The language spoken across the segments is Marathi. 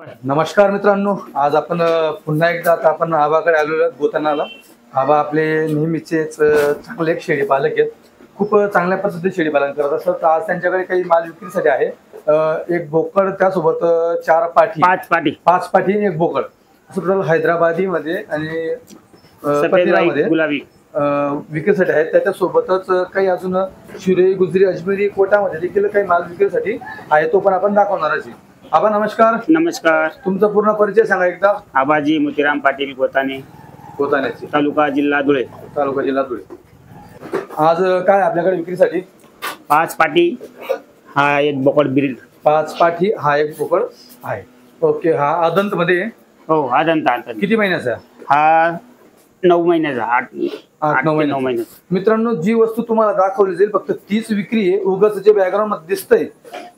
नमस्कार मित्रांनो, आज आपण पुन्हा एकदा आता आपण आबाकडे आलेलो आहोत गोतानाला. आबा आपले नेहमीचेच चांगले एक शेळी पालक आहेत. खूप चांगल्या पद्धतीने शेळी पालन करत असतात. आज त्यांच्याकडे काही माल विक्रीसाठी आहे. एक बोकड, त्यासोबत पाच पाठी एक बोकड, असं टोटल हैदराबादी मध्ये आणि पतिरामध्ये गुलाबी विक्रीसाठी आहेत. त्याच्यासोबतच काही अजून शिरे, गुजरी, अजमेरी, कोटामध्ये देखील काही माल विक्रीसाठी आहे. तो पण आपण दाखवणार आहे. आबा नमस्कार. नमस्कार. तुमचा पूर्ण परिचय सांगा एकदा. आबाजी मोतीराम पाटील, गोताण्याचे, तालुका जिल्हा धुळे. आज काय आपल्याकडे विक्रीसाठी? 5 पाटी हा एक बोकड ब्रीड. 5 पाठी हा एक बोकड आहे. ओके. हा आदंत मध्ये? हो, आदंत. किती महिन्याचा? हा 9 महिन्याचा. 8-9 महिने. मित्रांनो, जी वस्तू तुम्हाला दाखवली जाईल फक्त तीच विक्री आहे. उगाच जे बॅकग्राऊंड मध्ये दिसतंय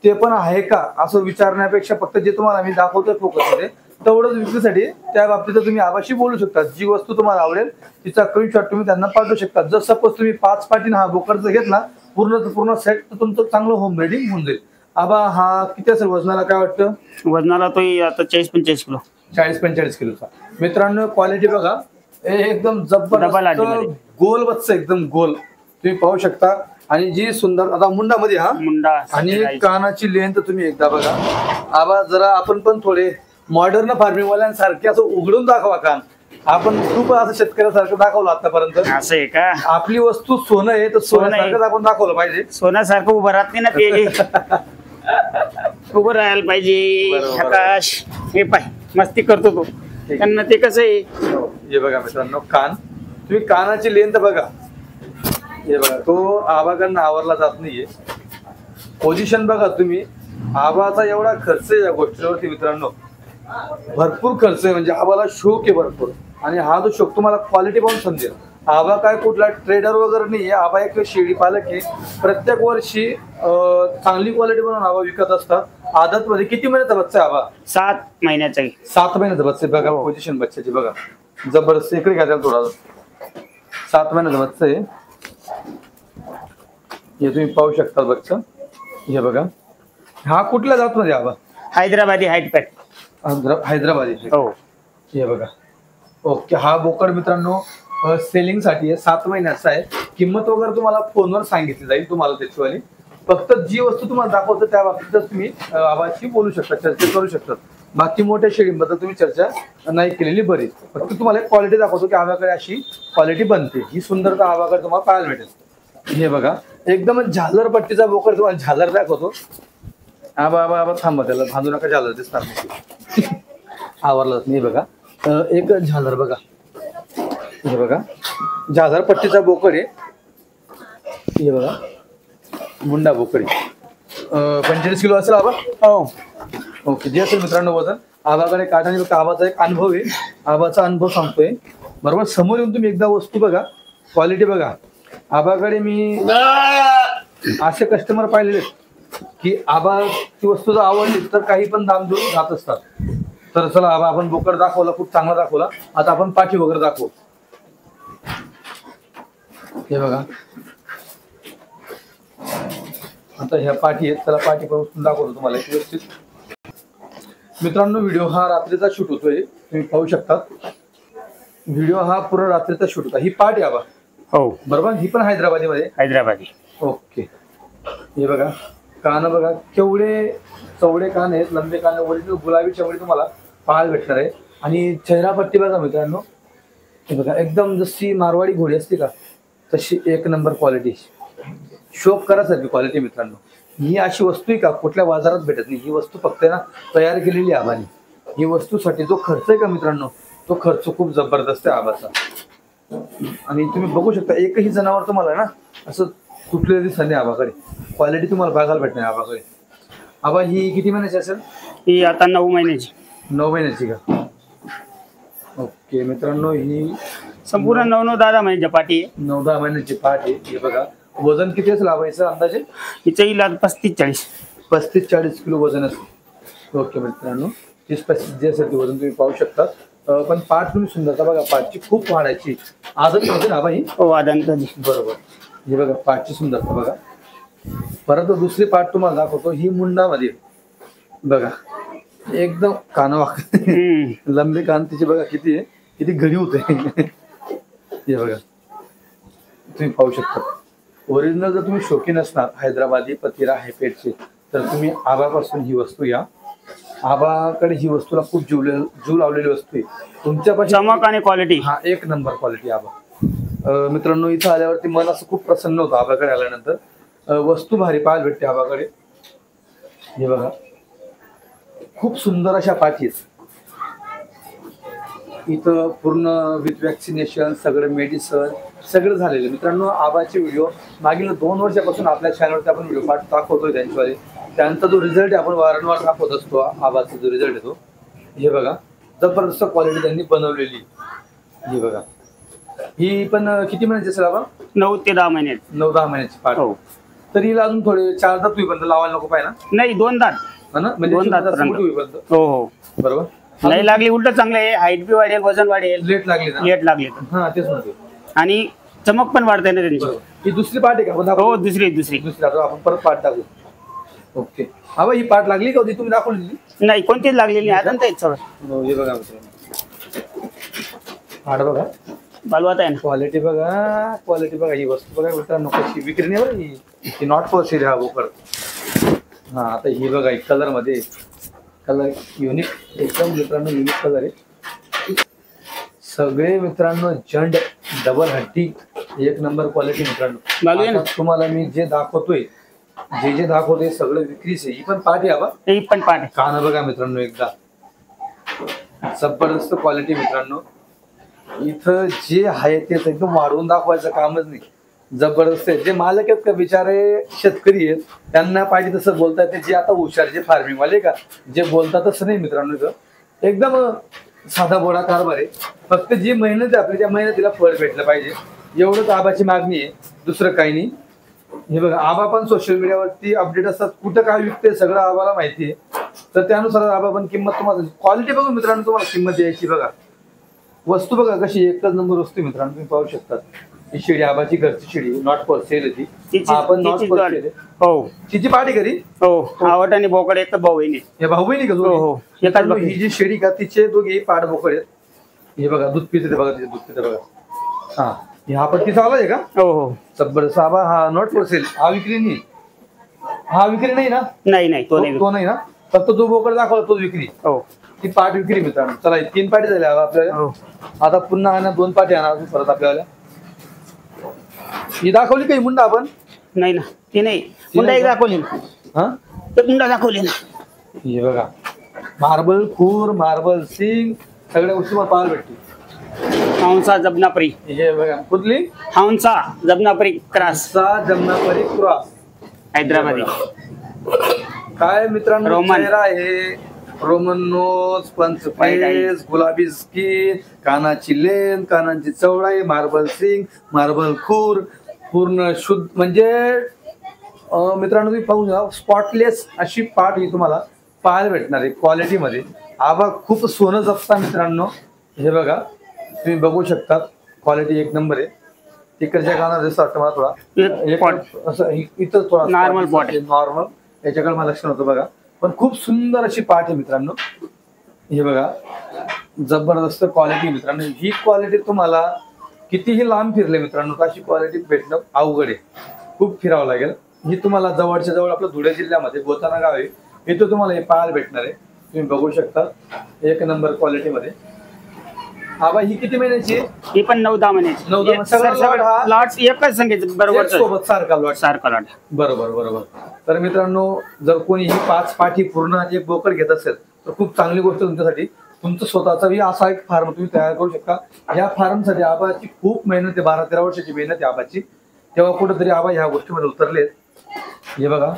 ते पण आहे का असं विचारण्यापेक्षा फक्त जे तुम्हाला मी दाखवतोय फोकस मध्ये तेवढंच विक्रीसाठी, त्या बाबतीत तुम्ही आबाशी बोलू शकता. जी वस्तू तुम्हाला आवडेल तिचा स्क्रीनशॉट तुम्ही त्यांना पाठवू शकता. जर सपोज तुम्ही 5 पाटीने हा बोकड जर घेतला पूर्ण सेट, तर तुमचं चांगलं होम ब्रीडिंग होऊन जाईल. आबा हा किती असेल वजनाला, काय वाटतं? वजनाला तो आता 40-45 किलो. 40-45 किलोचा. मित्रांनो, क्वालिटी बघा, एकदम जबरदस्त गोल बच्चा, एकदम गोल तुम्ही पाहू शकता. आणि जी सुंदर, आता मुंडामध्ये हा मुंडा आणि कानाची लेंथ तुम्ही एकदा बघा. आबा जरा आपण पण थोडे मॉडर्न फार्मिंग वाल्यांसारखे असं उघडून दाखवा कान. आपण खूप असं शेतकऱ्यासारखं दाखवलं आतापर्यंत. असं आहे का? आपली वस्तू सोनं आहे तर सोन्यासारखंच आपण दाखवलं पाहिजे. सोन्यासारखं उभं राहत नाही ना ते. उभं राहायला पाहिजे. आकाश हे पाय मस्ती करतो तो. त्यांना ते कसं आहे, हे बघा मित्रांनो, कान तुम्ही कानाची लेंथ बघा. हे बघा, तो आबाकडनं आवरला जात नाहीये. पोझिशन बघा तुम्ही. आबाचा एवढा खर्च आहे या गोष्टीवरती मित्रांनो, भरपूर खर्च आहे. म्हणजे आबाला शौक आहे भरपूर. आणि हा जो शौक तुम्हाला क्वालिटी पाहून समजेल. आबा काय कुठला ट्रेडर वगैरे नाहीये. आबा एक शेळी पालक आहे. प्रत्येक वर्षी चांगली क्वालिटी बनवून आबा विकत असतात. आदत मध्ये किती महिन्याचा बच्चा आहे आबा? 7 महिन्याचा. 7 महिन्याचा बच्चा आहे. बघा पोझिशन बच्चाची बघा, जबरदस्त. इकडे घ्या थोडा. 7 महिन्याचा बच्चा आहे. हे तुम्ही पाहू शकता बच्चा. हे बघा, हा कुठल्या जात मध्ये आबा? हैदराबादी हाईट पॅट. हैदराबादी. हो. हे बघा. ओके. हा बोकड मित्रांनो सेलिंग साठी आहे. 7 महिन्याचा आहे. किंमत वगैरे तुम्हाला फोनवर सांगितली जाईल तुम्हाला त्याचीवाली. फक्त जी वस्तू तुम्हाला दाखवतो त्या बाबतीतच तुम्ही आबाशी बोलू शकता, चर्चा करू शकता. बाकी मोठ्या शेळींबद्दल तुम्ही चर्चा नाही केलेली बरी. फक्त तुम्हाला एक क्वालिटी दाखवतो की आबाकडे अशी क्वालिटी बनते. ही सुंदरता आबाकडे तुम्हाला पाहायला भेटेल. हे बघा, एकदम झालर पट्टीचा बोकड. तुम्हाला झालर दाखवतो. आबा थांबा, त्याला बांधू नका, झालर दिसणार नाही. आवरला नाही. बघा, एक झालर बघा. हे बघा, झालर पट्टीचा बोकड आहे. हे बघा, मुंडा बोकडी. 45 किलो असेल आबा? हो. ओके. जे असेल मित्रांनो वजन. आबाकडे काढाने बघा, आबाचा एक अनुभव आहे. आबाचा अनुभव सांगतोय बरोबर. समोर येऊन तुम्ही एकदा वस्तू बघा, क्वालिटी बघा. आबाकडे मी असे कस्टमर पाहिलेले की आबा ती वस्तू जर आवडली तर काही पण दाम देऊन जात असतात. तर चला आबा, आपण बोकड दाखवला, खूप चांगला दाखवला. आता आपण पाठी वगैरे दाखवू. हे बघा, आता ह्या पाठी आहेत. चला पाठी पण दाखवतो तुम्हाला व्यवस्थित. मित्रांनो, व्हिडिओ हा रात्रीचा शूट होतोय, तुम्ही पाहू शकता. व्हिडिओ हा पूर्ण रात्रीचा शूट होता. ही पाठ आहे आबा? हो बरोबर. ही पण हैदराबादी मध्ये? हैदराबादी. ओके. हे बघा, कान बघा, केवढे चवडे कान आहेत, लंबे कान, ओरिजिनल गुलाबी चवडी तुम्हाला पाहायला भेटणार आहे. आणि चेहरापट्टी बघा मित्रांनो. हे बघा, एकदम जशी मारवाडी घोडी असते का तशी एक नंबर क्वालिटी, शोक करासारखी क्वालिटी मित्रांनो. ही अशी वस्तू का कुठल्या बाजारात भेटत नाही. ही वस्तू फक्त ना तयार केलेली आबाने. ही वस्तूसाठी जो खर्च आहे का मित्रांनो, तो खर्च खूप जबरदस्त आहे आबाचा. आणि तुम्ही बघू शकता, एकही जनावर तुम्हाला ना असं तुटलेलं दिसत नाही आबाकडे. क्वालिटी तुम्हाला बघायला भेटणार आबाकडे. आबा ही किती महिन्याची असेल? ही आता 9 महिन्याची. 9 महिन्याची का? ओके मित्रांनो, ही संपूर्ण 9-10 महिन्याची पाठी आहे. 9-10 महिन्याची पाठ आहे. हे बघा, वजन किती असेल आबाईचं अंदाजे? हिचं येईल 35-40. 35-40 किलो वजन असेल. ओके मित्रांनो, 30-35 जे असेल ते वजन तुम्ही पाहू शकता. पण पाठ तुम्ही सुंदरता बघा, पाठची खूप वाढायची. आदत होते ना आबा ही? हो, आदत. बरोबर. हे बघा, पाठची सुंदरता बघा. परत दुसरी पाठ तुम्हाला दाखवतो. ही मुंडामध्ये बघा, एकदम कानवाक लंबे कान तिचे बघा किती आहे, किती घडी होते हे बघा तुम्ही पाहू शकता. ओरिजिनल जर तुम्ही शौकीन असणार हैदराबादी पतिरा हायपेटचे तर तुम्ही आबापासून ही वस्तू या. आबाकडे ही वस्तूला खूप जीव लावलेली वस्तू आहे तुमच्यापाशी. चमक आणि क्वालिटी हा एक नंबर क्वालिटी आबा. मित्रांनो इथं आल्यावरती मन असं खूप प्रसन्न होतं आबाकडे आल्यानंतर. वस्तू भारी पाहायला भेटते आबाकडे. हे बघा खूप सुंदर अशा पाठी आहेत इथं. पूर्ण विथ वॅक्सिनेशन सगळं मेडिसन सगळं झालेलं. मित्रांनो आबाचे व्हिडिओ मागील 2 वर्षापासून आपल्या चॅनलवरती आपण व्हिडिओ पाठ दाखवतोय त्यांच्यावाले. त्यांचा जो रिझल्ट आहे आपण वारंवार दाखवत असतो. आबाचा जो रिझल्ट येतो हे बघा जबरदस्त क्वालिटी त्यांनी बनवलेली. हे बघा ही पण किती महिन्याची असेल आबा? 9 ते 10 महिने. 9-10 महिन्याची पाठ. हो. तर हिला अजून थोडे 4 दात होईपर्यंत लावायला नको पाहिजे ना? नाही 2 दात. हा ना म्हणजे 2 दात होईपर्यंत. हो हो बरोबर. नाही लागली उलट चांगलं आहे. हाईट बी वाढेल, वजन वाढेल. लेट लागली ना? लेट लागले हा तेच म्हणतो. आणि चमक पण वाढते ना त्यांची. ही दुसरी पाठ आहे का? हो दुसरी आता आपण परत पाठ दाखवू. ओके आबा ही पाठ लागली का होती तुम्ही दाखवली? नाही कोणतीच लागलेली नाही. आता तेच सगळं. हे बघा पाठ बघा बालवात आहे ना. क्वालिटी बघा ही वस्तू बघा मित्रांनो कशी विक्री नाही बरं. ही नॉट फॉर सेल हा बोकड. हा आता ही बघा एक कलर मध्ये कलर युनिक एकदम मित्रांनो युनिक कलर आहे. सगळे मित्रांनो जंड डबल हड्डी एक नंबर क्वालिटी मित्रांनो. तुम्हाला मी जे दाखवतोय सगळं विक्रीच आहे. ही पण पाठ आहे आबा. ही पण पाठ आहे. कान बघा मित्रांनो एकदा जबरदस्त क्वालिटी मित्रांनो. इथं जे आहे तेच एकदम वाढवून दाखवायचं कामच नाही. जबरदस्त आहे. जे मालक आहेत का बिचारे शेतकरी आहेत त्यांना पाहिजे तसं बोलतात. ते जे आता हुशार जे फार्मिंग वाले का जे बोलतात तसं नाही मित्रांनो. इथं एकदम साधा बोडा कारभार आहे. फक्त जी मेहनत आहे आपली त्या मेहनतीला फळ भेटलं पाहिजे एवढंच आबाची मागणी आहे. दुसरं काही नाही. हे बघा आबा पण सोशल मीडियावरती अपडेट असतात. कुठं काय विकते सगळं आबाला माहिती आहे. तर त्यानुसार आबा पण किंमत तुम्हाला क्वालिटी बघून मित्रांनो तुम्हाला किंमत द्यायची. बघा वस्तू बघा कशी एकच नंबर वस्तू मित्रांनो तुम्ही पाहू शकता. ही शेळी आबाची घरची शेळी नॉट फॉर सेल होती. आपण नॉट फॉर सेल. हो तिची पाठी घरी. हो आवट आणि बोकड एक भाऊ बहिणी. हे भाऊ बहिणी का? हो ही जी शेळी का तिचे दोघे पाठ बोकड आहेत. हे बघा दूध पिते बघा तिचे दूध पिते बघा. हा हा पट्टीचा आवाज आहे का? हो हो जबरदस्त आबा. हा नॉट फॉर सेल. हा विक्री नाही. हा विक्री नाही ना? नाही तो नाही ना. फक्त जो बोकड दाखवला तो विक्री. हो ती पाठ विक्री मित्रांनो. चला 3 पाठी झाल्या आपल्याला. आता पुन्हा आणा 2 पाठी आणा परत आपल्याला. ही दाखवली काही मुंडा आपण? नाही ना ती नाही. मुंडा एक दाखवली ना. हा एक मुंडा दाखवली ना. हे बघा मार्बल खूर मार्बल सिंग सगळ्या गोष्टी मला पाहायला भेटतील. हौंसा जमनापरी. हे बघा कुठली? हौंसा जमनापरी क्रॉस. जमनापरी क्रॉस हैदराबादी. काय मित्रांनो रोमन चेहरा आहे. रोमन नोज, पंच फेस, गुलाबी स्किन, कानाची लेन, कानांची चौडाई, मार्बल सिंग, मार्बल खूर, पूर्ण शुद्ध म्हणजे मित्रांनो तुम्ही पाहू शकता स्पॉटलेस अशी पाठ ही तुम्हाला पाहायला भेटणार आहे क्वालिटीमध्ये. आबा खूप सोनं जपता मित्रांनो. हे बघा तुम्ही बघू शकता क्वालिटी एक नंबर आहे. तिकडच्या कानात जसं वाटतं मला थोडा असं इथं थोडा नॉर्मल पॉट आहे. नॉर्मल याच्याकडे मला लक्ष नव्हतं बघा. पण खूप सुंदर अशी पाठ आहे मित्रांनो. हे बघा जबरदस्त क्वालिटी मित्रांनो. ही क्वालिटी तुम्हाला कितीही लांब फिरले मित्रांनो तर अशी क्वालिटी भेटणं अवघड आहे. खूप फिरावं लागेल. ही तुम्हाला जवळच्या जवळ आपलं धुळे जिल्ह्यामध्ये बोताना गाव आहे इथं तुम्हाला हे पाहायला भेटणार आहे. तुम्ही बघू शकता एक नंबर क्वालिटीमध्ये. आबा ही किती महिन्याची आहे? ही पण 9-10 महिन्याची. 9-10 लॉट एकच सांगायचं बरोबर सोबत सारखा लॉट. बरोबर. तर मित्रांनो जर कोणी ही 5 पाठी पूर्ण एक बोकड घेत असेल तर खूप चांगली गोष्ट तुमच्यासाठी. तुमचं स्वतःचाही असा एक फार्म तुम्ही तयार करू शकता. या फार्मसाठी आबाची खूप मेहनत आहे. 12-13 वर्षाची मेहनत आहे आबाची. तेव्हा कुठेतरी आबा ह्या गोष्टीमध्ये उतरलेत. हे बघा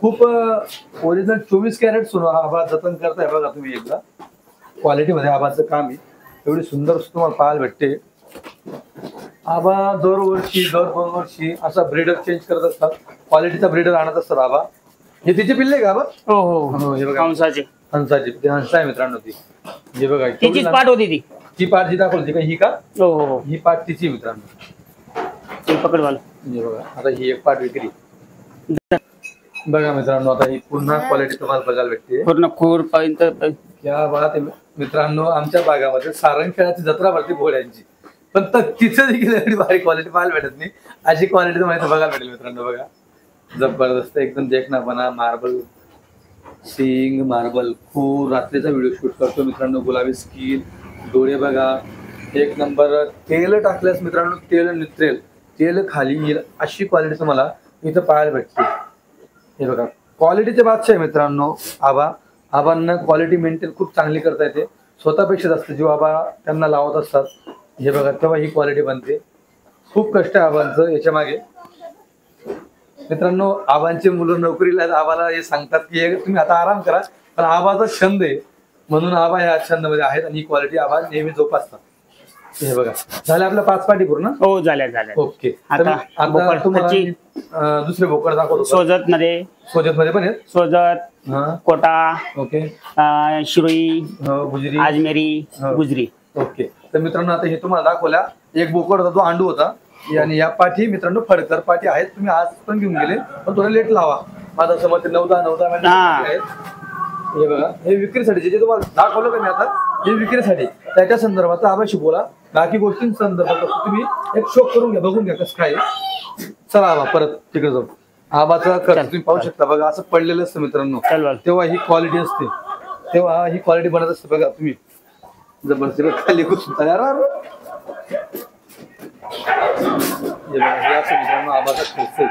खूप ओरिजिनल 24 कॅरेट सोनं आबा जतन करताय. बघा तुम्ही एकदा क्वालिटीमध्ये आबाचं काम आहे. एवढी सुंदर तुम्हाला पाहायला भेटते. आबा दरवर्षी 2 वर्षी असा ब्रीडर चेंज करत असतात. क्वालिटीचा ब्रीडर आणत असतात आबा. हे तिचे पिल्ले का आबा? हो हे बघा हंसाची. ते हंसा आहे मित्रांनो ती. हे बघा तिचीच पाठ होती ती पाठ जी दाखवली का ही का? हो ही पाठ तिची मित्रांनो. पकडवाला. हे बघा आता ही एक पाठ विक्री. बघा मित्रांनो, आता ही पुन्हा क्वालिटी तुम्हाला बघायला भेटते पूर्ण खूर पर्यंत. या बात मित्रांनो, आमच्या भागामध्ये सारंगखेळाची जत्रा भरती घोड्यांची, पण तिथं देखील एवढी भारी क्वालिटी पाहायला भेटत नाही. अशी क्वालिटी तुम्हाला बघायला भेटेल मित्रांनो. बघा जबरदस्त एकदम देखणापणा, मार्बल सिंग, मार्बल खूर. रात्रीचा व्हिडिओ शूट करतो मित्रांनो. गुलाबी स्किन, डोळे बघा एक नंबर. तेल टाकल्यास मित्रांनो तेल नित्रेल, तेल खाली येईल अशी क्वालिटी तुम्हाला इथं पाहायला भेटते. हे बघा क्वालिटीचे बादशाह आहे मित्रांनो. आबांना क्वालिटी मेंटेन खूप चांगली करता येते, स्वतःपेक्षा जास्त जीव आबा त्यांना लावत असतात. हे बघा तेव्हा ही क्वालिटी बनते. खूप कष्ट आहे आबांचं याच्या मागे मित्रांनो. आबांचे मुलं नोकरीला आबाला हे सांगतात की तुम्ही आता आराम करा, पण आबाचा छंद आहे म्हणून आबा ह्या छंदामध्ये आहेत आणि ही क्वालिटी आबा नेहमी जोपासतात. हे बघा झाले आपल्या 5 पाठी पूर्ण. हो झाल्या. ओके. आता दुसरे बोकड दाखवतो. सोजत मध्ये पण आहेत. सोजत, कोटा, ओके, शिरोई, गुजरी, आजमेरी, गुजरी. ओके. तर मित्रांनो आता हे तुम्हाला दाखवल्या. एक बोकड होता तो आंडू होता आणि या पाठी मित्रांनो फडकर पाठी आहेत. तुम्ही आज पण घेऊन गेले पण थोडं लेट लावा. माझा समज 9-10 आहेत. हे बघा हे विक्रीसाठी जे तुम्हाला दाखवलं का मी आता, हे विक्रीसाठी. त्याच्या संदर्भात आबाशी बोला, बाकी गोष्टींसंदर्भात तुम्ही एक शोक करून घ्या, बघून घ्या कसं काय. चला आबा परत तिकडे जाऊ. आबाचा खर्च तुम्ही पाहू शकता. बघा असं पडलेलं असतं मित्रांनो, तेव्हा ही क्वालिटी असते, तेव्हा ही क्वालिटी बनत असते. बघा तुम्ही जबरदस्त खाली घुसून असं मित्रांनो आबाचा खर्च आहे.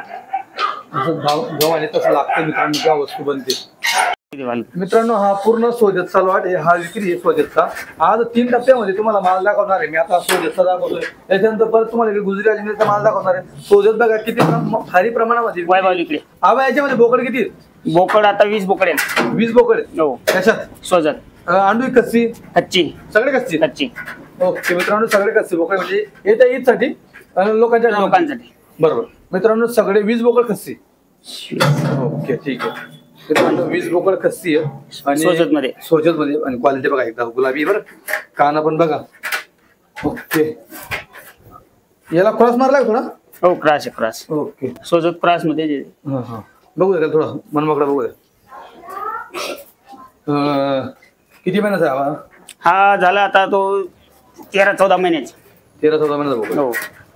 असं गव्हाने तसं लागतं मित्रांनो त्या वस्तू बनते. मित्रांनो हा पूर्ण सोजतचा लॉट आहे, हा विक्री आहे सोजतचा. आज 3 टप्प्यामध्ये तुम्हाला माल दाखवणार आहे मी. आता सोजतचा दाखवतोय, त्याच्यानंतर परत तुम्हाला गुजरी अजमेरचा माल दाखवणार आहे. सोजत बघा किती भारी प्रमाणामध्ये. आबा याच्यामध्ये बोकड किती? बोकड आता 20 बोकड आहेत. 20 बोकड आहेत. हो. त्याच्यात सोजत, अंडू कच्ची, सगळे कच्ची. ओके मित्रांनो सगळे कच्चे बोकड म्हणजे येत्या ईदसाठी लोकांसाठी. बरोबर मित्रांनो सगळे 20 बोकड कच्ची. ओके ठीक आहे मित्रांनो 20 बोकड कच्ची आहे आणि सोजत मध्ये आणि क्वालिटी बघा एकदा गुलाबी. बरं काना पण बघा. ओके याला क्रॉस मारलाय थोडा. हो क्रॉस आहे, क्रॉस. ओके सोजत क्रॉस मध्ये. बघू द्या थोडा मनमोकळा बघू द्या. किती महिन्याचा आहे हा? झाला आता तो 13-14 महिन्याचा. 13-14 महिन्याचा बोकड. हो.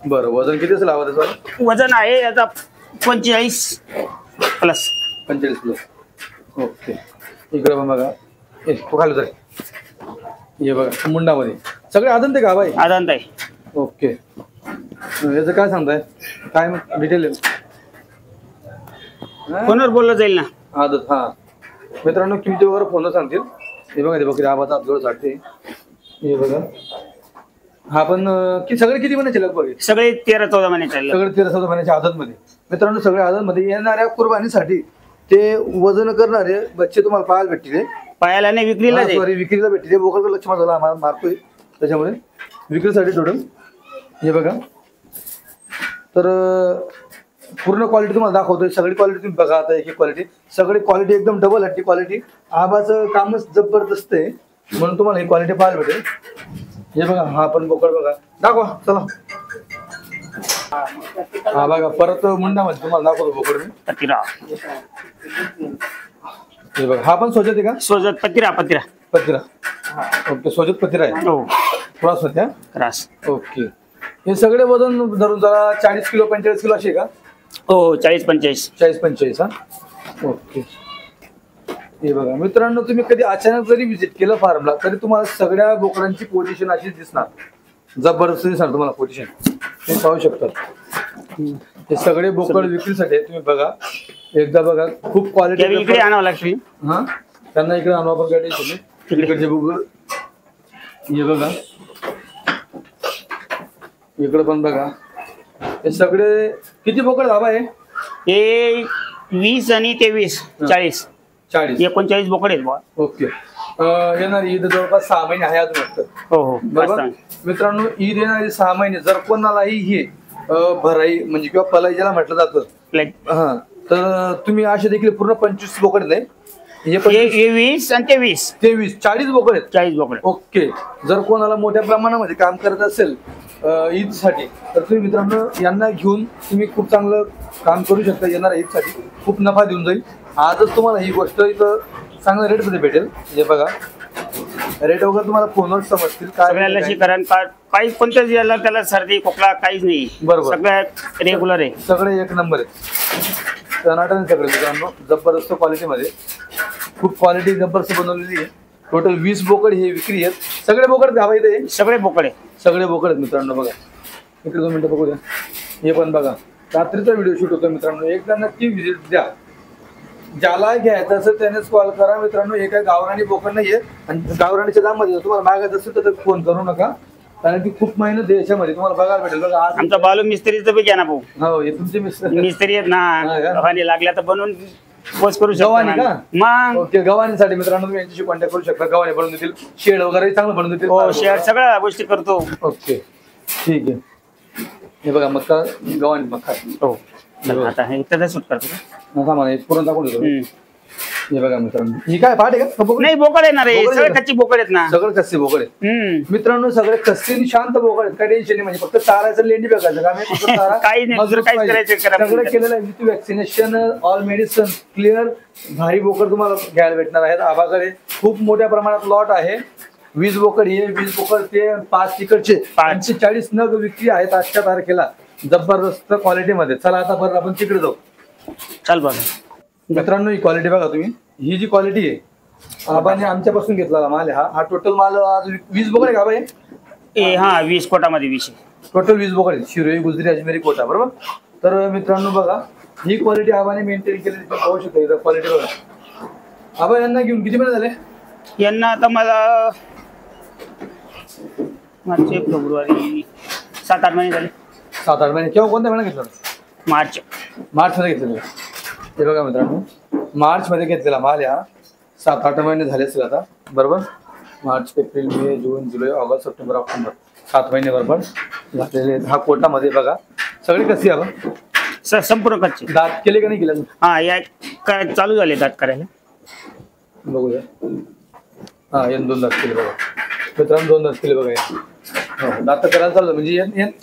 बरं वजन किती असेल आवा त्याचं? वजन आहे आता 45 प्लस. 45 प्लस. ओके इकडे पण बघा. खाली जाय. हे बघा मुंडामध्ये सगळे आदंत आहे का बाई? आदंत आहे. ओके याचं काय सांगताय, काय डिटेल? फोनवर बोललं जाईल ना. आदत. हा मित्रांनो किमती वगैरे फोनवर सांगतील. हे बघा ते बकरी आबाचा आपल्याला चालते. हे बघा हा पण सगळे किती महिन्याचे लगभग? सगळे 13-14 महिन्याचे. सगळे 13-14 महिन्याच्या आदत मध्ये मित्रांनो. सगळे आदत मध्ये येणाऱ्या कुर्बानीसाठी ते वजन करणारे बच्चे तुम्हाला पाहायला भेटतील. पायाला नाही विक्रीला विक्रीला भेटतील. बोकड लक्ष माझा मारतोय त्याच्यामुळे विक्रीसाठी थोडं. हे बघा तर पूर्ण क्वालिटी तुम्हाला दाखवतोय. सगळी क्वालिटी तुम्ही बघा आता. एक क्वालिटी सगळी क्वालिटी एकदम डबल हट्टी क्वालिटी. आबाचं कामच जबरदस्त आहे म्हणून तुम्हाला ही क्वालिटी पाहायला भेटेल. हे बघा हा पण बोकड बघा दाखवा. चला हा बघा परत मुंडामध्ये तुम्हाला दाखवतो बोकड मी. पतिरा. हे बघा हा पण सोजत आहे का? सोजत पतिरा. ओके सोजत पतिरा आहे. हो क्रॉस होत्या. क्रॉस. ओके हे सगळे वजन धरून जरा 40 किलो 45 किलो असे का? हो 40-45. हा ओके. हे बघा मित्रांनो तुम्ही कधी अचानक जरी व्हिजिट केलं फार्मला तरी तुम्हाला सगळ्या बोकडांची पोझिशन अशीच दिसणार. जबरदस्त दिसणार तुम्हाला पोझिशन. तुम्ही पाहू शकता हे सगळे बोकड विक्रीसाठी तुम्ही बघा एकदा बघा. खूप क्वालिटी इकडे आणावं लागते. हा त्यांना इकडे आणू आपण गाडी इकडचे बोकड. हे बघा इकडे पण बघा. हे सगळे किती बोकड हवा आहे? हे 20 आणि 23 40 39 बोकड आहेत. ओके येणार ईद जवळपास 6 महिने आहे अजून वाटतं. हो बरोबर मित्रांनो. ईद येणारी 6 महिने. जर कोणालाही हे भराई म्हणजे किंवा पलाई ज्याला म्हटलं जातं हा तर तुम्ही असे देखील पूर्ण 25 बोकड नाही हे 20 आणि ते 20. 23 40 बोकड आहेत. 40 बोकडे. ओके. जर कोणाला मोठ्या प्रमाणामध्ये काम करत असेल ईदसाठी तर तुम्ही मित्रांनो यांना घेऊन तुम्ही खूप चांगलं काम करू शकता. येणाऱ्या ईदसाठी खूप नफा देऊन जाईल. आजच तुम्हाला ही गोष्ट इथं चांगल्या रेटमध्ये भेटेल. हे बघा रेट वगैरे तुम्हाला फोनवर समजतील. सगळ्या लसीकरण काही कोणत्याच याला त्याला सर्दी खोकला काहीच नाही. बरोबर. सगळ्या रेग्युलर आहे. सगळे एक नंबर आहे. कर्नाटक सगळे मित्रांनो जबरदस्त क्वालिटीमध्ये खूप क्वालिटी जबरदस्त बनवलेली आहे. टोटल 20 बोकड हे विक्री आहेत. सगळे बोकड द्यावा इथे. सगळे बोकड आहे. सगळे बोकड आहेत मित्रांनो. बघा इकडे 2 मिनिटं बघू द्या. हे पण बघा रात्रीचा व्हिडिओ शूट होतो मित्रांनो. एकदा नक्की व्हिजिट द्या. ज्याला घ्यायचं असेल त्यानेच कॉल करा मित्रांनो. हे काय गावरानी बोकड नाहीये आणि गावरानीच्या दामामध्ये तुम्हाला मागायचं असेल तर फोन करू नका कारण की खूप मेहनत आहे याच्यामध्ये. तुम्हाला बघायला भेटेल. बघा आज आमचा बालू मिस्त्रीचं बी घ्या ना भाऊ. हो हे तुमचे मिस्त्री आहेत ना. गव्हाणी लागल्या तर बनवून पोच करू गव्हाणी का मग. ओके. गव्हाणीसाठी मित्रांनो तुम्ही यांच्याशी कॉन्टॅक्ट करू शकता. गव्हाणी बनवून देतील. शेड वगैरे चांगलं बनवून देतील. हो शेड सगळ्या गोष्टी करतो. ओके ठीक आहे. हे बघा मक्का गव्हाणी मक्का. हो आता हे त्याचा सूट करतो. पूर्ण दाखवून देतो. हे बघा मित्रांनो ही काय पाठ आहे का? नाही बोकड येणार आहे. सगळे कच्ची बोकड आहेत ना. सगळे कच्चे बोकड आहेत मित्रांनो. सगळे कच्चे शांत बोकड आहेत. काय टेन्शन नाही. म्हणजे फक्त चारायचं लेंडी बघायचं काम आहे. सगळं केलेलं आहे. With vaccination all medicine clear भारी बोकड तुम्हाला घ्यायला भेटणार आहेत. आबाकडे खूप मोठ्या प्रमाणात लॉट आहे. 20 बोकड हे 20 बोकड ते 5 तिकडचे 540 नग विक्री आहेत आजच्या तारखेला जबरदस्त क्वालिटीमध्ये. चला आता परत आपण तिकडे जाऊ. चल बघा मित्रांनो ही क्वालिटी बघा तुम्ही. ही जी क्वालिटी आहे आबाने आमच्यापासून घेतलेला माल आहे. हा टोटल माल आज 20 बोकड आहे का बाई? हा 20 कोटामध्ये 20 टोटल 20 बोकड आहेत. शिरोई गुजरी अजमेरी कोटा बरोबर. तर मित्रांनो बघा ही क्वालिटी आबाने मेंटेन केलेली पाहू शकता. क्वालिटी बघा. आबा यांना घेऊन किती महिने झाले? यांना आता मला मार्च फेब्रुवारी 7-8 महिने झाले. 7-8 महिने. केव्हा कोणत्या महिन्यात घेतला? मार्च मध्ये घेतलेला. हे बघा मित्रांनो मार्च मध्ये घेतलेला माल हा 7-8 महिने झाले असेल आता बरोबर. मार्च एप्रिल मे जून जुलै ऑगस्ट सप्टेंबर ऑक्टोबर 7 महिने बरोबर झालेले. हा कोटामध्ये बघा सगळे कसे आपण संपूर्ण कच्चे. दात केले का नाही केले? हा या चालू झाले दात करायला. बघूया. हा याने 2 दात केले बघा मित्रांनो. 2 दात केले बघा. दात करायला चालू म्हणजे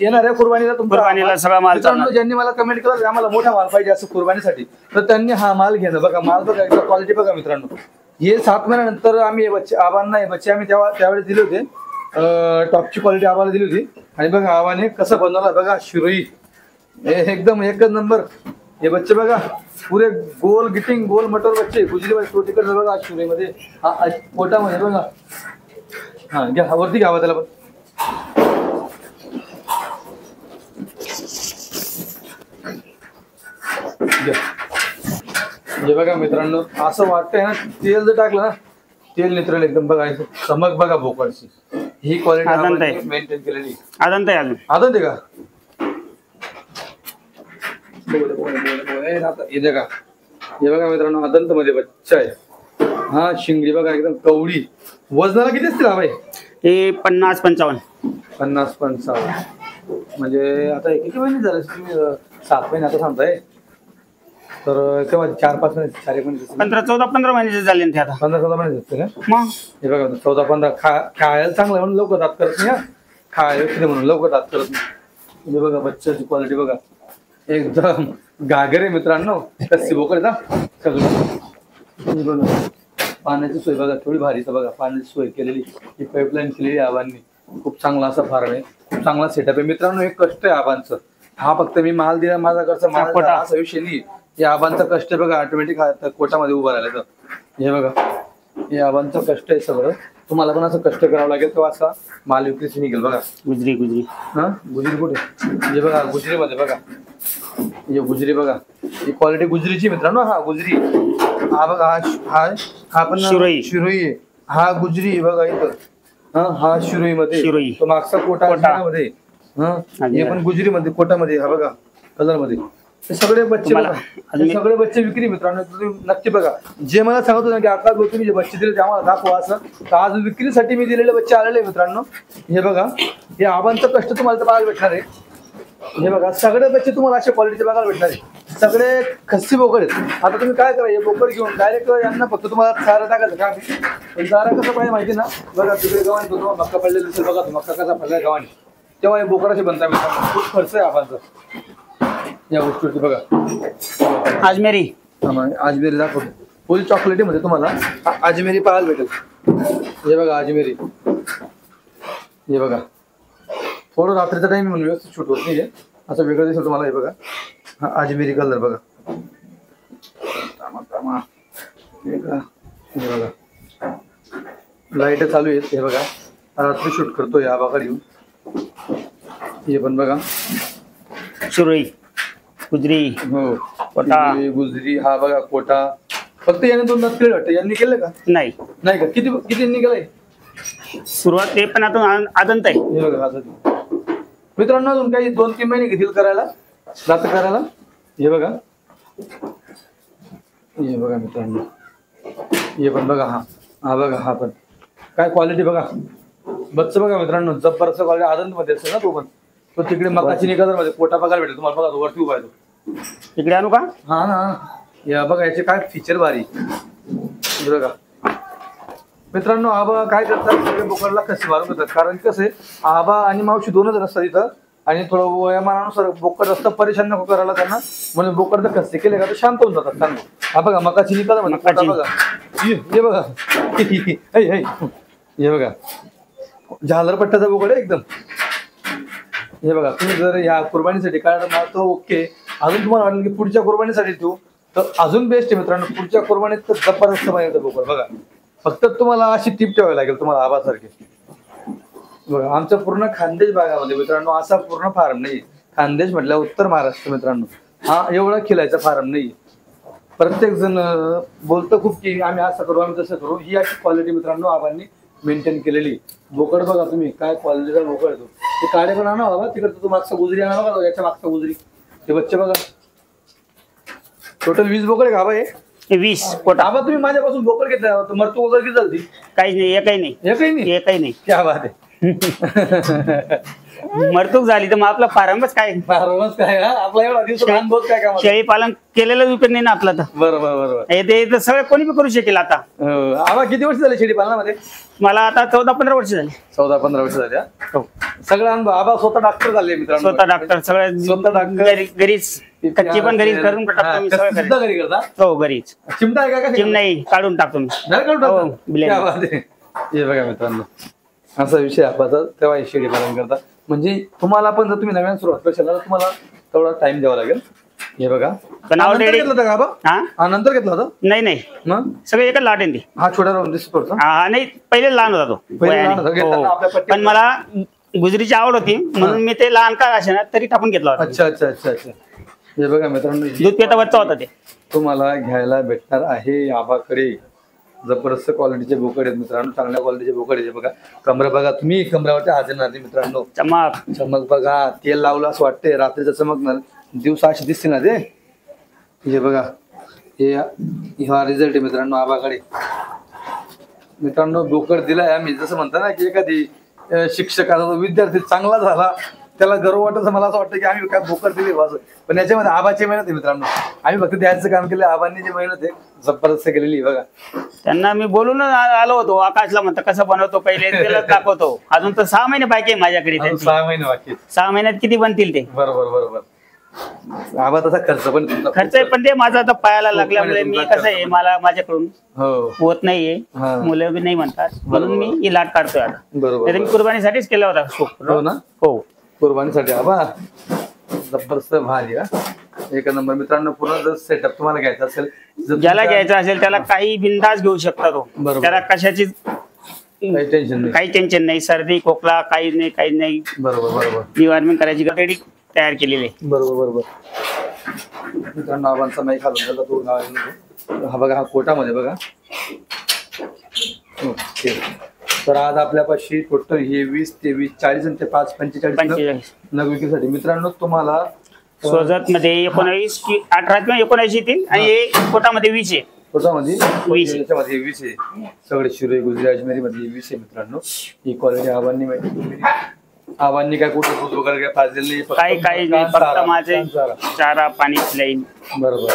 येणाऱ्या कुर्बानीला कुर्बानीला सगळा माल. मित्रांनो ज्यांनी मला कमेंट केलं आम्हाला मोठा माल पाहिजे असं कुर्बानीसाठी तर त्यांनी हा माल घेणं. बघा माल बघा एकदा क्वालिटी बघा मित्रांनो. हे 7 महिन्यानंतर आम्ही बच्चे आबांना हे बच्चे आम्ही त्यावेळेस दिले होते. टॉपची क्वालिटी आबाला दिली होती. आणि बघा आबाने कसं बनवला बघा. शिरोई एकदम एकच नंबर. हे बच्चे बघा पुरे गोल गिटिंग गोल मटर बच्चे गुजरी तिकडे बघा शिरोईमध्ये हा पोटामध्ये बघा. हा घ्या वरती घ्यावा त्याला पण. हे बघा मित्रांनो असं वाटतंय ना तेल जर टाकलं ना तेल नितरेल एकदम. बघा चमक बघा बोकडची. ही क्वालिटी मेंटेन केलेली. आदंत आहे अजून. आदंत आहे का? हे बघा हे बघा मित्रांनो आदंत मध्ये बच्चा आहे. हा शिंगडी बघा एकदम कवडी. वजनाला किती असतील हा बाई? हे 50-55. 50-55 म्हणजे आता किती महिने झाले तुम्ही? 7 महिने आता सांगताय. तर केव्हा 4-5 महिने 4-1 महिने 15-14-15 महिन्याचे झाले ते आता. 15-14 महिने असते का मग? हे बघा 14-15 खायला चांगलं म्हणून लवकर दात करत नाही. खायला म्हणून लवकर दात करत नाही. हे बघा बच्चाची क्वालिटी बघा एकदम घागरे मित्रांनो. कच्ची बोकड सगळं. पाण्याची सोय बघा थोडी भारीच बघा. पाण्याची सोय केलेली ही पाईपलाईन केलेली आबांनी. खूप चांगला असा फार्म आहे. खूप चांगला सेटअप आहे मित्रांनो. एक कष्ट आहे आबांचं. हा फक्त मी माल दिला माझा खर्च माल असा विषय नाही. हे आबांचा कष्ट बघा. ऑटोमॅटिक कोटामध्ये उभा राहिला. तर हे बघा हे आबांचं कष्ट आहे सगळं. तुम्हाला पण असं कष्ट करावं लागेल तेव्हा असा माल विक्रीच निघेल. बघा गुजरी गुजरी. हा गुजरी कुठे? हे बघा गुजरीमध्ये बघा. हे गुजरी बघा. ही क्वालिटी गुजरीची मित्रांनो. हा गुजरी. हा बघा हा पण शिरोई आहे. हा गुजरी बघा इथं. हा शिरोई मध्ये तो मागचा कोटा मध्ये. हे पण गुजरी मध्ये कोटामध्ये. हा बघा कलर मध्ये. हे सगळे बच्चे सगळे बच्चे विक्री मित्रांनो. तुम्ही नक्की बघा. जे मला सांगत होतं की आकाश भाऊ तुम्ही जे बच्चे दिले ते आम्हाला दाखवा असं. तर आज विक्रीसाठी मी दिलेले बच्चे आलेले मित्रांनो. हे बघा हे आबांचं कष्ट तुम्हाला तर बघायला भेटणार आहे. हे बघा सगळे बच्चे तुम्हाला अशा क्वालिटीचे बघायला भेटणार आहे. सगळे खस्सी बोकड आहेत. आता तुम्ही काय करा, हे बोकड घेऊन डायरेक्ट यांना फक्त तुम्हाला चारा टाकायचं का, पण चारा कसं पाहिजे माहिती ना. बघा तिकडे गव्हाणी तो मक्का पडलेला दिसेल, बघा तो मक्का कसा पडलाय गव्हाणी, तेव्हा हे बोकडाचे बनता मित्रांनो. खूप खर्च आहे आबांचा या गोष्टीवरती. बघा अजमेरी, अजमेरी दाखवतो फुल चॉकलेटीमध्ये तुम्हाला अजमेरी पाहायला भेटेल. हे बघा अजमेरी, हे बघा थोडं रात्रीचा टाइम म्हणून व्यवस्थित शूट होत नाही, असं वेगळं दिसेल तुम्हाला. हे बघा हा अजमेरी कलर बघा, हे बघा लाईट चालू आहेत. हे बघा रात्री शूट करतोय आबाकडे येऊन. हे पण बघा सुरई, गुजरी, हो कोटा, गुजरी. हा बघा कोटा. फक्त याने 2 दात केले वाटतं, यांनी केलं का? नाही नाही का? किती किती यांनी केलंय? सुरुवात ते पण आता आदंत आहे. हे बघा आदंत. मित्रांनो अजून काही 2-3 महिने घेतील करायला, दात करायला. हे बघा, हे बघा मित्रांनो, हे पण बघा. हा बघा, हा पण काय क्वालिटी बघा. बच्च बघा मित्रांनो, जबरदस्त क्वालिटी. आदंत मध्ये असेल ना तो पण. तो तिकडे मकाची निकाल मध्ये पोटा बघायला भेटेल तुम्हाला. बघा तो वरती उभा आहे तो. तिकडे आणू का? हा ना, या बघा याचे काय फीचर भारी बघा मित्रांनो. आबा काय करतात, सगळे बोकडला कसे मारून घेतात. कारण कसे आबा आणि मावशी 2च असतात इथं, आणि थोडं वयामानानुसार बोकड रस्ता परेशान नको करायला त्यांना, म्हणून बोकड जर कसे केले का तर शांत होऊन जातात चांगलं. हा बघा मकाची निकाल बघा. हे बघा हे बघा झालरपट्ट्याचा बोकड आहे एकदम. हे बघा तुम्ही जर ह्या कुर्बानीसाठी काढणार तर ओके. अजून तुम्हाला वाटेल की पुढच्या कुर्बानीसाठी ठेवू तर अजून बेस्ट आहे मित्रांनो. पुढच्या कुर्बानीत तर जबरदस्त पाहिजे बोकड बघा. फक्त तुम्हाला अशी टीप ठेवावी लागेल तुम्हाला आबासारखे. बघा आमच्या पूर्ण खानदेश भागामध्ये मित्रांनो असा पूर्ण फार्म नाही. खानदेश म्हटलं उत्तर महाराष्ट्र मित्रांनो, हा एवढा खिलायचा फार्म नाही. प्रत्येक जण बोलतं खूप की आम्ही असं करू, आम्ही तसं करू. ही अशी क्वालिटी मित्रांनो आबांनी मेंटेन केलेली. बोकड बघा तुम्ही काय क्वालिटीचा बोकड येतो. ते काडे पण आणा बाबा, तिकडचं तो मागचा गुजरी आणा बघा, याच्या मागचा गुजरी. ते बच्चे बघा, टोटल 20 बोकड आहे का आबा? हे 20 कोटा. आबा तुम्ही माझ्यापासून बोकड घेतला, मरतो वगैरे किती झाली? काहीच नाही, एकही नाही, एकही नाही. क्या बात आहे. मरतूक झाली तर मग आपला फार्मच काय, फार्मच काय. आपला एवढा दिवस अनुभव काय का? शेळी पालन केलेलं उपयोग नाही ना आपला. तर बरोबर बरोबर. ते सगळं कोणी बी करू शकेल. आता आबा किती वर्ष झाले शेळी पालनामध्ये? मला आता 14-15 वर्ष झाले. 14-15 वर्ष झाले. हो सगळं अनुभव. आबा स्वतः डॉक्टर झाले मित्रांनो. स्वतः डॉक्टर, सगळं स्वतः डॉक्टर. घरीच कच्ची पण घरीच करून टाकतो. घरी करता? हो घरीच. चिमटा आहे का? चिम नाही, काढून टाकतो मी. हे बघा मित्रांनो असा विषय आपाचा. तेव्हा शेळी पालन करता म्हणजे तुम्हाला पण जर तुम्ही नव्याने सुरुवात करशाल तर तुम्हाला तेवढा टाइम द्यावा लागेल. हे बघा ऑलरेडी घेतलं होतं का आबा? हा नंतर घेतला होता? नाही नाही, मग सगळं एकच लाट आहे. हा छोटा राहून दिसत पडतो. हा नाही, पहिले लहान होता तो. पण मला गुजरीची आवड होती म्हणून मी ते लहान का असे ना तरी टाकून घेतला होता. अच्छा अच्छा अच्छा अच्छा. हे बघा मित्रांनो दूध पेता बच्चा होता ते. तुम्हाला घ्यायला भेटणार आहे आबाकडे. जबरदस्त क्वालिटीचे बोकड आहेत मित्रांनो, चांगल्या क्वालिटीचे बोकड आहेत. बघा कमरा बघा तुम्ही, कमरावरती हात नाही मित्रांनो. चमक चमक बघा, तेल लावलं असं वाटतंय रात्रीचं चमकणार, दिवसा अशी दिसते ना ते. हे बघा हा रिझल्ट आहे मित्रांनो आबाकडे. मित्रांनो बोकड दिलाय आम्ही, जसं म्हणता ना की एखादी शिक्षकाचा विद्यार्थी चांगला झाला त्याला गर्व वाटत, मला असं वाटतं की आम्ही काय बोकड दिली बस. पण याच्यामध्ये आबाची मेहनत आहे मित्रांनो. आम्ही फक्त द्यायचं काम केलं, आबांनी जी मेहनत आहे जबरदस्त केलेली. बघा त्यांना मी बोलून आलो होतो, आकाशला म्हणतो कसं बनवतो पहिले त्याला दाखवतो. अजून तर 6 महिने बाकी आहे माझ्याकडे. 6 महिने बाकी. 6 महिन्यात किती बनतील ते? बरोबर बरोबर. आबा तसा खर्च पण आहे, पण ते माझा आता पायाला लागल्यामुळे मी कसं आहे, मला माझ्याकडून होत नाहीये, मुलं बी नाही म्हणतात, म्हणून मी ही लाट काढतोय आता. बरोबर. मी कुर्बानीसाठीच केला होता. हो ना? हो कुर्बानीसाठी. आबा जबरदस्त भारी. एक नंबर मित्रांनो. पूर्ण जर सेटअप तुम्हाला घ्यायचा असेल, ज्याला घ्यायचं असेल त्याला काही बिंदास घेऊ शकता तो. त्याला कशाची काही टेन्शन नाही. सर्दी खोकला काही नाही, काही नाही. बरोबर बरोबर. निवारण करायची रेडी तयार केलेली आहे. बरोबर बरोबर. मित्रांनो आबांचा माईक घालून हा बघा, हा कोटामध्ये बघा. ओके. तर आज आपल्यापाशी टोटल हे 20 ते 20 40 आणि ते 5 45 नग विक्रीसाठी. मित्रांनो तुम्हाला सोजत मध्ये 19 की 18 किंवा 19 येतील आणि कोटामध्ये 20 आहे. कोटामध्ये 20 याच्यामध्ये 20 आहे. सगळे शिरोई गुजरी अजमेरी मध्ये 20 आहे मित्रांनो. ही क्वालिटी आबांनी माहिती. आबांनी काय कुठे दूध वगैरे काय पाजलेलं नाही, काही नाही, फक्त माझे चारा पाणी लाईन. बरोबर.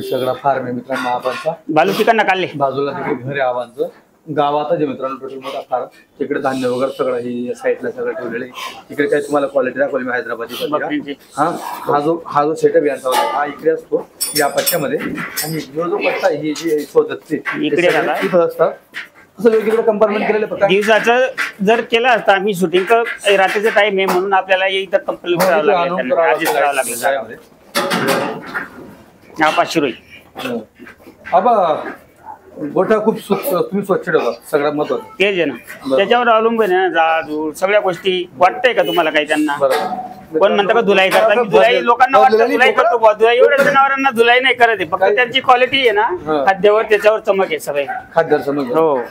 सगळा फार्म आहे मित्रांनो आबांचा. बालू तिकडनं काढले, बाजूला तिकडे घर आहे आबांचं. गावातच आहे मित्रांनो टोटल मोठा फार्म. तिकडे धान्य वगैरे सगळं ही साईडला सगळं ठेवलेलं आहे. तिकडे काय तुम्हाला क्वालिटी दाखवली मी हैदराबादी. हा जो सेटअप यांचा होता हा इकडे असतो या पट्ट्यामध्ये, आणि जो पट्टा ही जी शोधत इकडे असतात. असं वेगवेगळं कंपार्टमेंट केलेलं फक्त. दिवसाचं जर केलं असतं आम्ही शूटिंग तर रात्रीचा टाइम आहे म्हणून आपल्याला इथं कंप्लीट करावं लागलं. 500 रुपये. आबा गोठा खूप तुम्ही स्वच्छ ठेवता, सगळ्यात महत्वाचं तेच आहे ना. त्याच्यावर अवलंबून आहे ना, झाड सगळ्या गोष्टी. वाटतंय का तुम्हाला काही त्यांना? कोण म्हणतं का धुलाई करता? धुलाई लोकांना वाटतं धुलाई करतो बा, धुलाई एवढ्या जनावरांना धुलाई नाही करत आहे. फक्त त्यांची क्वालिटी आहे ना खाद्यावर, त्याच्यावर चमक आहे सगळे. खाद्यावर चमक. हो,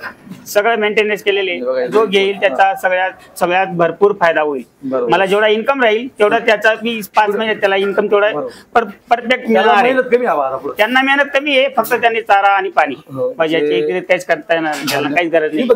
सगळं मेंटेनन्स केलेले. जो घेईल त्याचा सगळ्यात भरपूर फायदा होईल. मला जेवढा इन्कम राहील तेवढा त्याचा मी 5 महिन्यात त्याला इन्कम तेवढा परफेक्ट मिळणार आहे. त्यांना मेहनत कमी आहे, फक्त त्यांनी चारा आणि पाणी पाहिजे, काहीच करता येणार त्याला काहीच गरज नाही.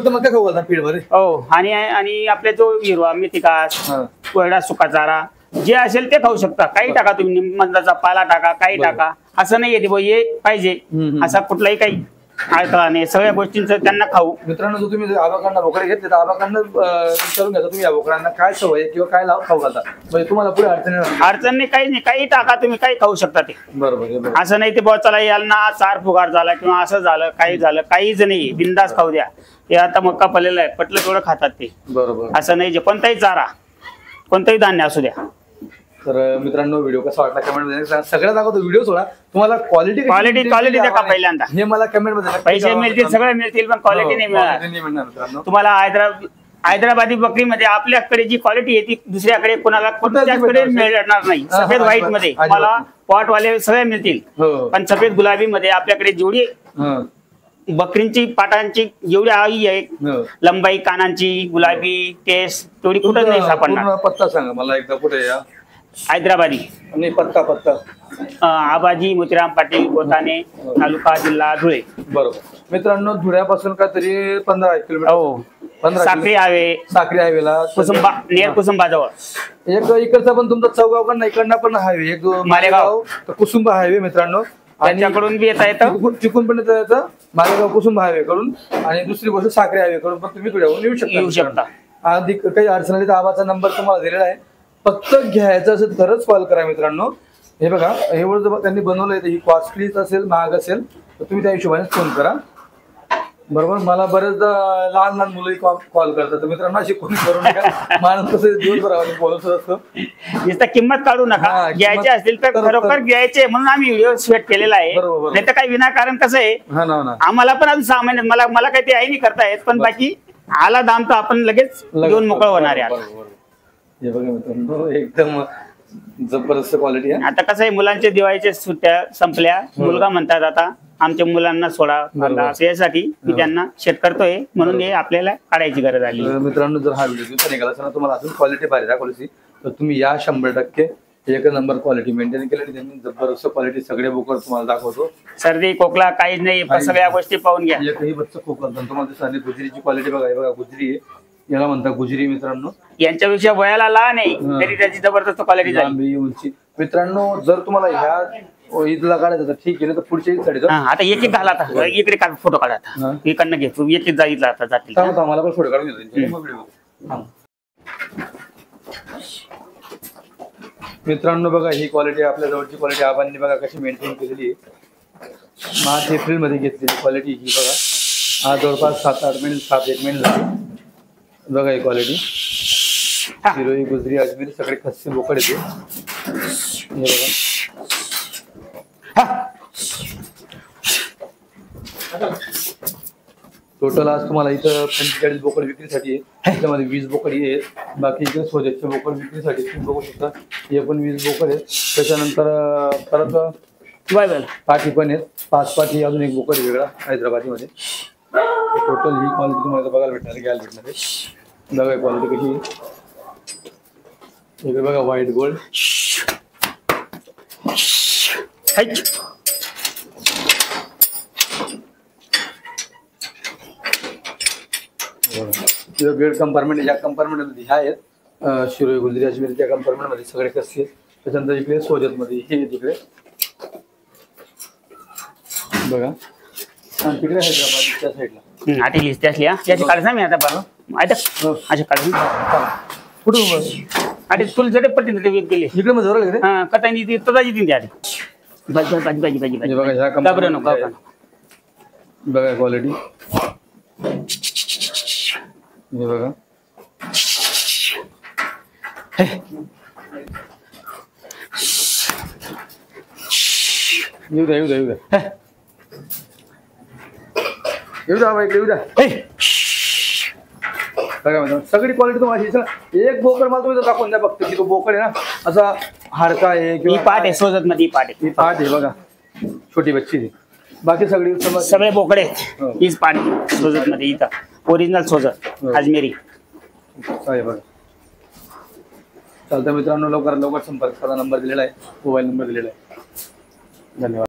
हो, आणि आपल्या जो हिरवा मेथी घास, कोरडा सुका चारा जे असेल ते खाऊ शकता. काही टाका तुम्ही, निंबाचा पाला टाका, काही टाका. असं नाही येते हे पाहिजे असा कुठलाही काही अडथळा नाही. सगळ्या गोष्टींचं त्यांना खाऊ. मित्रांनो, जर तुम्ही आबाकांना बोकडे घेतले तर आबाकांना विचारून घ्या तुम्ही या बोकडांना काय सवय किंवा काय लाव खाऊ घालता, म्हणजे तुम्हाला पुढे अडचण नाही. काही नाही, काही टाका तुम्ही, काही खाऊ शकता ते. बरोबर. असं नाही ते बॉ चला यांना चार फुगार झाला किंवा असं झालं काही झालं, काहीच नाही. बिंदास खाऊ द्या. ते आता मक्का पडलेला आहे, पटलं तेवढं खातात ते. बरोबर. असं नाही, जे कोणताही चारा कोणतंही धान्य असू द्या. तर मित्रांनो, व्हिडिओ कसा वाटला कमेंट मध्ये सगळ्यात दाखवतो. व्हिडिओ सोडा, तुम्हाला क्वालिटी द्या का पहिल्यांदा. हे मला कमेंट मध्ये पैसे मिळतील, सगळे मिळतील, पण क्वालिटी नाही मिळणार तुम्हाला. हैदराबादी बकरीमध्ये आपल्याकडे जी क्वालिटी आहे ती दुसऱ्याकडे कोणाकडे मिळणार नाही. सफेद व्हाईट मध्ये तुम्हाला पॉटवाले सगळे मिळतील, पण सफेद गुलाबी मध्ये आपल्याकडे जेवढी बकरींची पाटांची जेवढी आई आहे, लंबाई कानांची, गुलाबी केस, तेवढी कुठं नाही सापडणार. पत्ता सांगा मला एकदा, कुठे या हैदराबादी आणि पत्ता आबाजी मोतीराम पाटील, गोताने, तालुका जिल्हा धुळे. बरोबर. मित्रांनो, धुळ्यापासून काहीतरी 15 किलोमीटर. हो, साखरी हायवेला कुसुंबाजवळ. एक इकडचा पण तुमचा चौगावकडनं इकडनं पण हायवे, एक मालेगाव कुसुंबा हायवे मित्रांनो. त्यांच्याकडून बी येता येतं, चिकून पण येता येतं मालेगाव कुसुंबा हायवे कडून. आणि दुसरी गोष्ट साखरी हायवे कडून पण तुम्ही धुळ्याहून येऊ शकता. अधिक काही अडचण आली तर आबाचा नंबर तुम्हाला दिलेला आहे. फक्त घ्यायचं असेल तरच कॉल करा मित्रांनो. हे बघा, एवढं त्यांनी बनवलंय, ही कॉस्टलीच असेल, महाग असेल तर तुम्ही त्या हिशोबाने फोन करा. बरोबर. मला बरेचदा लहान मुलंही कॉल करतात, तर मित्रांनो अशी कोणी करू नका. माणूस कसं दिवसभर बोलत असतो. नुसतं किंमत काढू नका. घ्यायचे असतील तर खरोखर घ्यायचे, म्हणून आम्ही व्हिडिओ सेट केलेला आहे. नाही तर काही विनाकारण कसं आहे, आम्हाला पण अजून 6 महिन्यात मला काही ते आई नाही करता येत, पण बाकी आला दाम तर आपण लगेच घेऊन मोकळ होणार आहे. हे बघा मित्रांनो, एकदम जबरदस्त क्वालिटी आहे. आता कसं आहे, मुलांच्या दिवाळीच्या सुट्ट्या संपल्या, मुलगा म्हणतात आता आमच्या मुलांना सोडा, यासाठी मी त्यांना शेत करतोय, म्हणून हे आपल्याला काढायची गरज आली. मित्रांनो, जर हा व्हिडिओ निघाला असेल ना, तुम्हाला अजून क्वालिटी पाहिजे दाखवली तर तुम्ही या 100% एक नंबर क्वालिटी मेंटेन केलेली. त्यांनी जबरदस्त क्वालिटी सगळे बोकड तुम्हाला दाखवतो. सर्दी खोकला काहीच नाही, सगळ्या गोष्टी पाहून घ्या. एकही बच्चा खोकला तुम्हाला दिसणार. गुजरीची क्वालिटी बघा, हे बघा गुजरी आहे, याला म्हणतात गुजरी मित्रांनो. यांच्यापेक्षा वयाला लहान आहे तरी त्याची जबरदस्त क्वालिटी झाली. उंची. मित्रांनो, जर तुम्हाला ह्या ईदला काढायचं तर ठीक आहे, तर पुढच्या ईदसाठी आता एक घाला, आता इकडे फोटो काढा, इकडनं घे, एक जाईल आता जातील. मला पण फोटो काढून घेतो. मित्रांनो बघा, ही क्वालिटी आपल्या जवळची क्वालिटी आबांनी बघा कशी मेंटेन केलेली आहे. मार्च एप्रिल मध्ये घेतलेली क्वालिटी ही बघा. आज जवळपास 7-8 महिने 7-1 महिने झाले. बघा ही क्वालिटी. हिरोई, गुजरी, अजमेरी सगळे खस्सी बोकड येते. हे बघा. टोटल आज तुम्हाला इथं 45 बोकड विक्रीसाठी आहे. त्याच्यामध्ये 20 बोकड आहेत. बाकी इकडे स्वदेशचे बोकड विक्रीसाठी तुम्ही बघू शकता. हे पण 20 बोकड आहेत. त्याच्यानंतर परत पाठी पण आहेत. 5 पाठी, अजून एक बोकड वेगळा हैदराबादीमध्ये. टोटल ही क्वालिटी तुम्हाला बघायला भेटणार, घ्यायला भेटणार आहे. बघा क्वालिटी कशी इकडे बघा, व्हाईट गोल्ड. बेड कंपार्टमेंट ज्या कंपार्टमेंटमध्ये ह्या आहेत शिरोई गुजरी अजमेर त्या कंपार्टमेंटमध्ये सगळे कसे आहेत. त्याच्यानंतर इकडे सोजतमध्ये हे तिकडे बघा आणि तिकडे हैदराबाद त्या साईडला आठी लिस्ट असली याची काढ मी आता बरं आता अशा काढ कुठून आधी फुल जडे पट्टी वेग गेली इकडे मग जवळ गेले हा कथानी ती तदाची ती आधी भाजी भाजी भाजी भाजी भाजी बघा ह्या घाबरू नको घाबरू नको. बघा क्वालिटी हे बघा येऊ द्या येऊ द्या येऊ द्या येऊ द्या बाबा इकडे येऊ द्या बघा मॅडम सगळी क्वालिटी तुम्हाला एक बोकड मला तुम्ही दाखवून द्या फक्त की तो बोकड आहे ना असा हाडका आहे ही पाट आहे सोजत मध्ये पाट आहे ही पाट आहे बघा छोटी बच्ची आहे. बाकी सगळी सगळे बोकडे हीच पाट सोजत मध्ये इथं ओरिजिनल सोजत अजमेरी आहे बघा. चालतं मित्रांनो लवकरात लवकर संपर्क साधा नंबर दिलेला आहे मोबाईल नंबर दिलेला आहे. धन्यवाद.